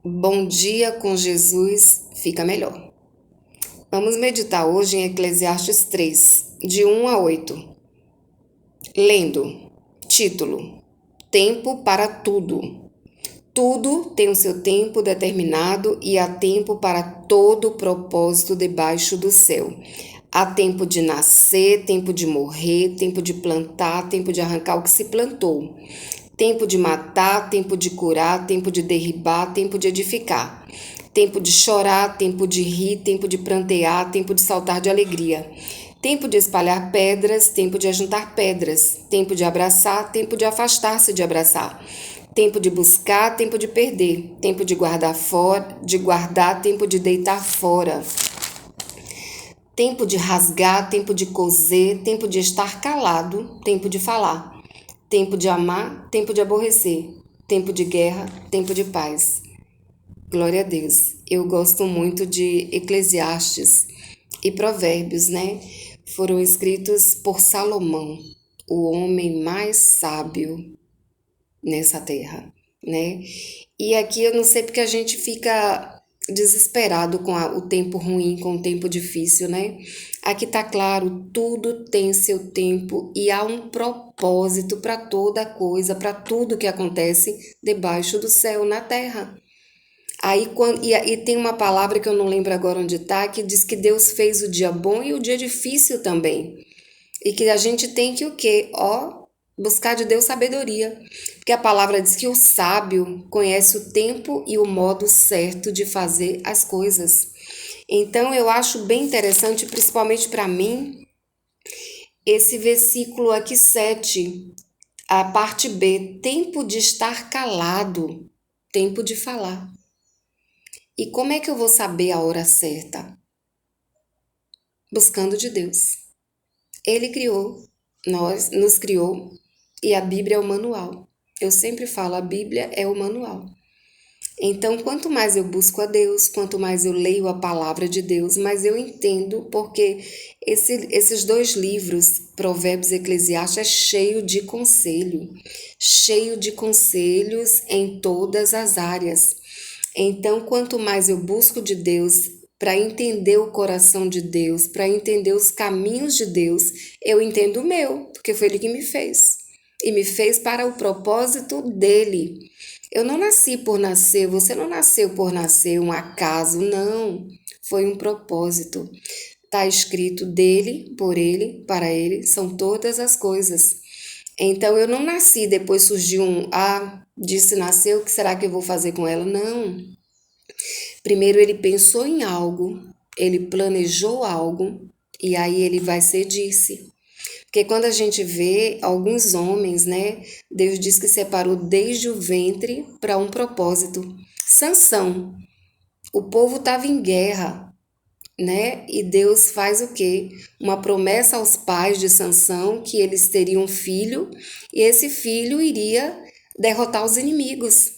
Bom dia com Jesus fica melhor. Vamos meditar hoje em Eclesiastes 3, de 1 a 8. Lendo, título: Tempo para tudo. Tudo tem o seu tempo determinado e há tempo para todo propósito debaixo do céu. Há tempo de nascer, tempo de morrer, tempo de plantar, tempo de arrancar o que se plantou. Tempo de matar, tempo de curar, tempo de derribar, tempo de edificar. Tempo de chorar, tempo de rir, tempo de prantear, tempo de saltar de alegria. Tempo de espalhar pedras, tempo de ajuntar pedras. Tempo de abraçar, tempo de afastar-se de abraçar. Tempo de buscar, tempo de perder. Tempo de guardar fora, de guardar, tempo de deitar fora. Tempo de rasgar, tempo de coser, tempo de estar calado, tempo de falar. Tempo de amar, tempo de aborrecer. Tempo de guerra, tempo de paz. Glória a Deus. Eu gosto muito de Eclesiastes e Provérbios, né? Foram escritos por Salomão, o homem mais sábio nessa terra, né? E aqui eu não sei porque a gente fica desesperado com o tempo ruim, com o tempo difícil, né? Aqui tá claro, tudo tem seu tempo e há um propósito para toda coisa, para tudo que acontece debaixo do céu, na terra. Aí e tem uma palavra que eu não lembro agora onde está, que diz que Deus fez o dia bom e o dia difícil também. E que a gente tem que o quê? Buscar de Deus sabedoria. Porque a palavra diz que o sábio conhece o tempo e o modo certo de fazer as coisas. Então eu acho bem interessante, principalmente para mim, esse versículo aqui 7, a parte B, tempo de estar calado, tempo de falar. E como é que eu vou saber a hora certa? Buscando de Deus. Ele criou, nos criou, e a Bíblia é o manual. Eu sempre falo, a Bíblia é o manual. Então, quanto mais eu busco a Deus, quanto mais eu leio a palavra de Deus, mais eu entendo, porque esses dois livros, Provérbios e Eclesiastes, é cheio de conselhos em todas as áreas. Então, quanto mais eu busco de Deus para entender o coração de Deus, para entender os caminhos de Deus, eu entendo o meu, porque foi Ele que me fez. E me fez para o propósito dele. Eu não nasci por nascer, você não nasceu por nascer, um acaso, não. Foi um propósito. Está escrito dele, por ele, para ele, são todas as coisas. Então eu não nasci, depois surgiu disse nasceu, o que será que eu vou fazer com ela? Não. Primeiro ele pensou em algo, ele planejou algo, e aí ele vai ser disse. Porque quando a gente vê alguns homens, né, Deus diz que separou desde o ventre para um propósito. Sansão, o povo estava em guerra, né? E Deus faz o quê? Uma promessa aos pais de Sansão que eles teriam um filho e esse filho iria derrotar os inimigos,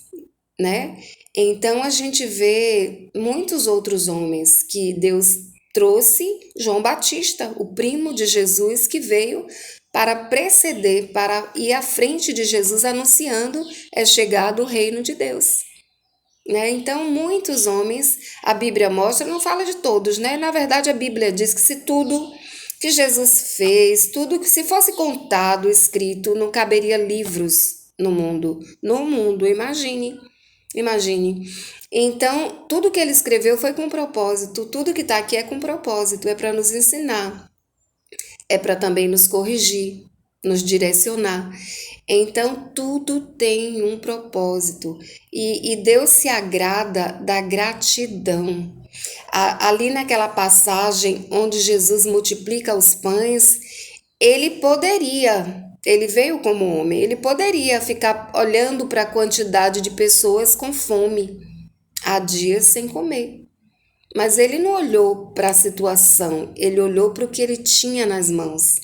né? Então a gente vê muitos outros homens que Deus trouxe, João Batista, o primo de Jesus, que veio para preceder, para ir à frente de Jesus anunciando é chegado o reino de Deus. Né? Então, muitos homens, a Bíblia mostra, não fala de todos, né? Na verdade, a Bíblia diz que se tudo que Jesus fez, tudo que se fosse contado, escrito, não caberia livros no mundo. No mundo, imagine. Imagine. Então, tudo que ele escreveu foi com propósito, tudo que está aqui é com propósito, é para nos ensinar, é para também nos corrigir, nos direcionar. Então, tudo tem um propósito e Deus se agrada da gratidão. Ali naquela passagem onde Jesus multiplica os pães, ele veio como homem, ele poderia ficar olhando para a quantidade de pessoas com fome, há dias sem comer. Mas ele não olhou para a situação, ele olhou para o que ele tinha nas mãos.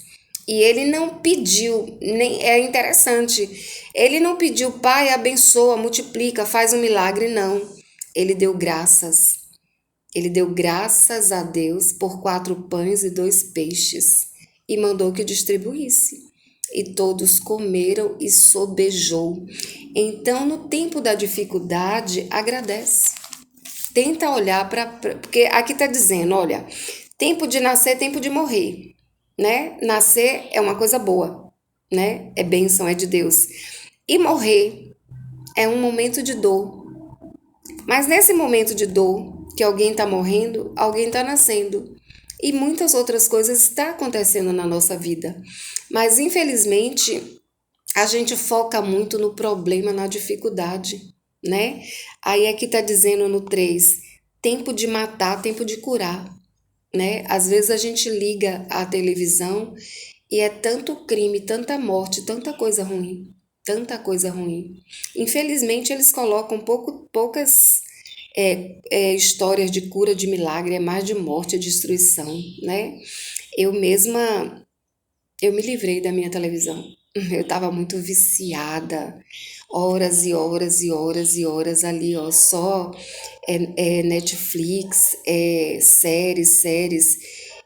E ele não pediu, nem é interessante, ele não pediu, Pai, abençoa, multiplica, faz um milagre, não. Ele deu graças. Ele deu graças a Deus por 4 pães e 2 peixes e mandou que distribuísse. e todos comeram e sobejou. Então, no tempo da dificuldade, agradece. Tenta olhar para. Porque aqui está dizendo: olha, tempo de nascer, tempo de morrer. Né? Nascer é uma coisa boa, né? É bênção, é de Deus. E morrer é um momento de dor. Mas nesse momento de dor, que alguém está morrendo, alguém está nascendo. E muitas outras coisas estão acontecendo na nossa vida. Mas infelizmente a gente foca muito no problema, na dificuldade, né? Aí aqui tá dizendo no 3, tempo de matar, tempo de curar, né? Às vezes a gente liga a televisão e é tanto crime, tanta morte, tanta coisa ruim, tanta coisa ruim. Infelizmente eles colocam poucas histórias de cura, de milagre, é mais de morte, destruição, né? Eu mesma eu me livrei da minha televisão. Eu estava muito viciada, horas e horas e horas e horas ali, ó, só Netflix, séries,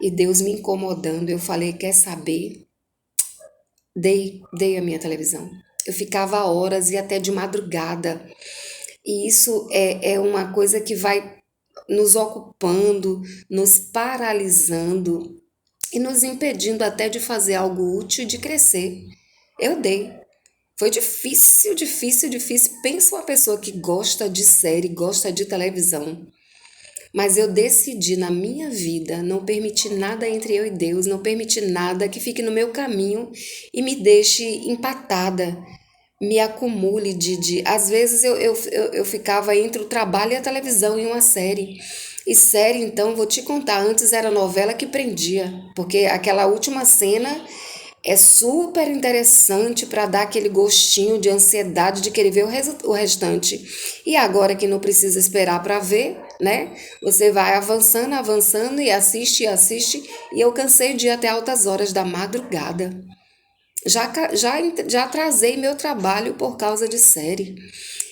e Deus me incomodando. Eu falei, quer saber? Dei a minha televisão. Eu ficava horas e até de madrugada. E isso é uma coisa que vai nos ocupando, nos paralisando e nos impedindo até de fazer algo útil e de crescer. Eu dei. Foi difícil, difícil, difícil. Pensa uma pessoa que gosta de série, gosta de televisão. Mas eu decidi na minha vida não permitir nada entre eu e Deus, não permitir nada que fique no meu caminho e me deixe empatada, me acumule às vezes eu ficava entre o trabalho e a televisão em uma série. E série, então, vou te contar, antes era novela que prendia, porque aquela última cena é super interessante para dar aquele gostinho de ansiedade de querer ver o restante. E agora que não precisa esperar para ver, né? Você vai avançando, avançando e assiste, assiste. E eu cansei de ir até altas horas da madrugada. Já atrasei meu trabalho por causa de série.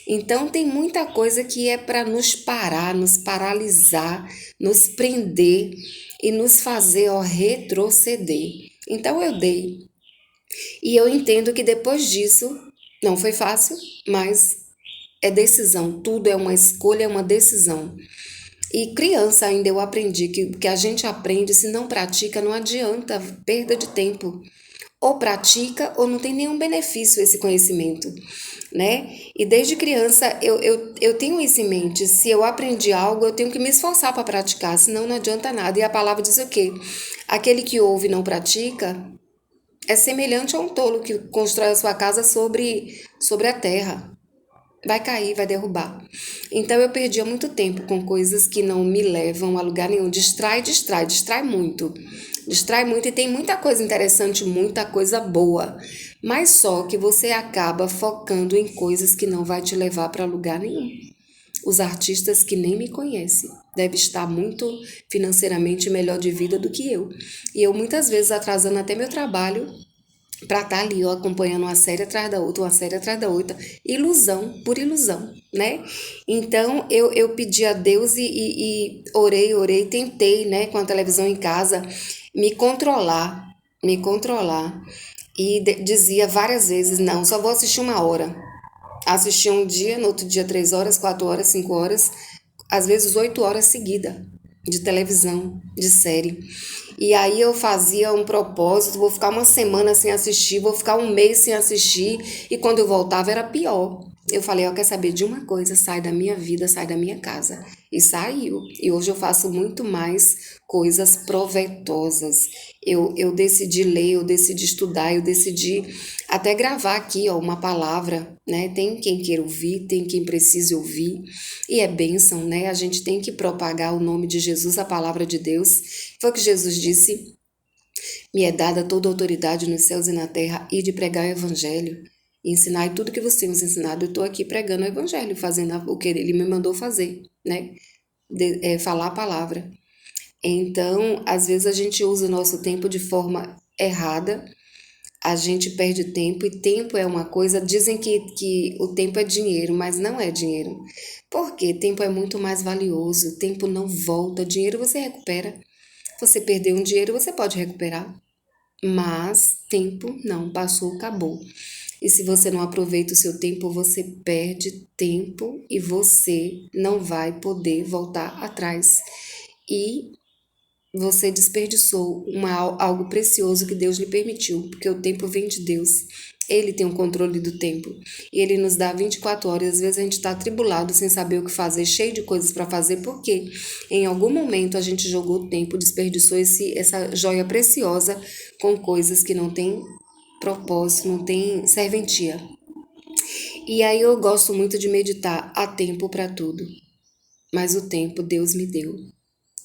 Então tem muita coisa que é para nos parar, nos paralisar, nos prender e nos fazer retroceder. Então eu dei. E eu entendo que depois disso não foi fácil, mas é decisão. Tudo é uma escolha, é uma decisão. E criança ainda eu aprendi que a gente aprende, se não pratica, não adianta, perda de tempo. Ou pratica ou não tem nenhum benefício esse conhecimento, né? E desde criança eu tenho isso em mente. Se eu aprendi algo, eu tenho que me esforçar para praticar, senão não adianta nada. E a palavra diz o quê? Aquele que ouve e não pratica é semelhante a um tolo que constrói a sua casa sobre a terra. Vai cair, vai derrubar. Então eu perdia muito tempo com coisas que não me levam a lugar nenhum. Distrai muito. Distrai muito e tem muita coisa interessante, muita coisa boa. Mas só que você acaba focando em coisas que não vai te levar para lugar nenhum. Os artistas que nem me conhecem devem estar muito financeiramente melhor de vida do que eu. E eu muitas vezes atrasando até meu trabalho para estar ali, ó, acompanhando uma série atrás da outra, uma série atrás da outra. Ilusão, por ilusão, né? Então, eu pedi a Deus e orei, tentei, né, com a televisão em casa, me controlar. E dizia várias vezes, não, só vou assistir uma hora. Assistia um dia, no outro dia 3 horas, 4 horas, 5 horas, às vezes 8 horas seguidas de televisão, de série. E aí eu fazia um propósito, vou ficar uma semana sem assistir, vou ficar um mês sem assistir, e quando eu voltava era pior. Eu falei, ó, quer saber de uma coisa? Sai da minha vida, sai da minha casa. E saiu. E hoje eu faço muito mais coisas provetosas. Eu decidi ler, eu decidi estudar, eu decidi até gravar aqui, ó, uma palavra, né? Tem quem queira ouvir, tem quem precise ouvir. E é bênção, né? A gente tem que propagar o nome de Jesus, a palavra de Deus. Foi o que Jesus disse: me é dada toda a autoridade nos céus e na terra e de pregar o evangelho. E ensinar tudo que você nos ensinado. Eu estou aqui pregando o evangelho, fazendo o que ele me mandou fazer, né? Falar a palavra. Então, às vezes a gente usa o nosso tempo de forma errada, a gente perde tempo, e tempo é uma coisa, dizem que o tempo é dinheiro, mas não é dinheiro. Porque tempo é muito mais valioso, tempo não volta, dinheiro você recupera. Você perdeu um dinheiro, você pode recuperar. Mas tempo não, passou, acabou. E se você não aproveita o seu tempo, você perde tempo e você não vai poder voltar atrás. E você desperdiçou algo precioso que Deus lhe permitiu, porque o tempo vem de Deus. Ele tem o controle do tempo. E ele nos dá 24 horas. Às vezes a gente está atribulado, sem saber o que fazer, cheio de coisas para fazer, porque em algum momento a gente jogou o tempo, desperdiçou essa joia preciosa com coisas que não têm propósito, não têm serventia. E aí eu gosto muito de meditar. Há tempo para tudo, mas o tempo Deus me deu.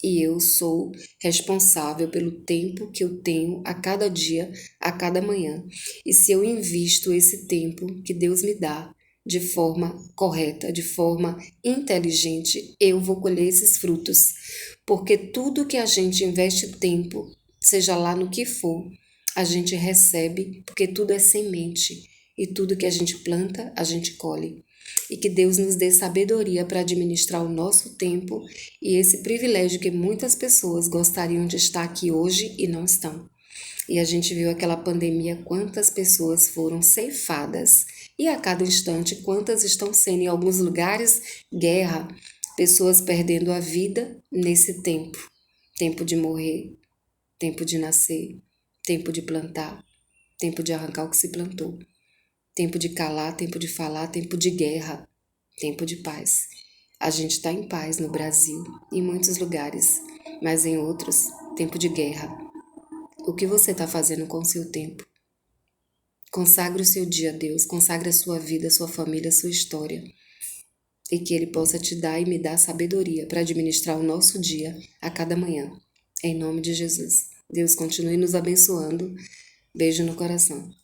E eu sou responsável pelo tempo que eu tenho a cada dia, a cada manhã. E se eu invisto esse tempo que Deus me dá de forma correta, de forma inteligente, eu vou colher esses frutos. Porque tudo que a gente investe tempo, seja lá no que for, a gente recebe, porque tudo é semente. E tudo que a gente planta, a gente colhe. E que Deus nos dê sabedoria para administrar o nosso tempo e esse privilégio que muitas pessoas gostariam de estar aqui hoje e não estão. E a gente viu aquela pandemia, quantas pessoas foram ceifadas. E a cada instante, quantas estão sendo, em alguns lugares, guerra, pessoas perdendo a vida nesse tempo. Tempo de morrer, tempo de nascer, tempo de plantar, tempo de arrancar o que se plantou. Tempo de calar, tempo de falar, tempo de guerra, tempo de paz. A gente está em paz no Brasil, em muitos lugares, mas em outros, tempo de guerra. O que você está fazendo com o seu tempo? Consagre o seu dia a Deus, consagre a sua vida, a sua família, a sua história. E que Ele possa te dar e me dar sabedoria para administrar o nosso dia a cada manhã. Em nome de Jesus. Deus continue nos abençoando. Beijo no coração.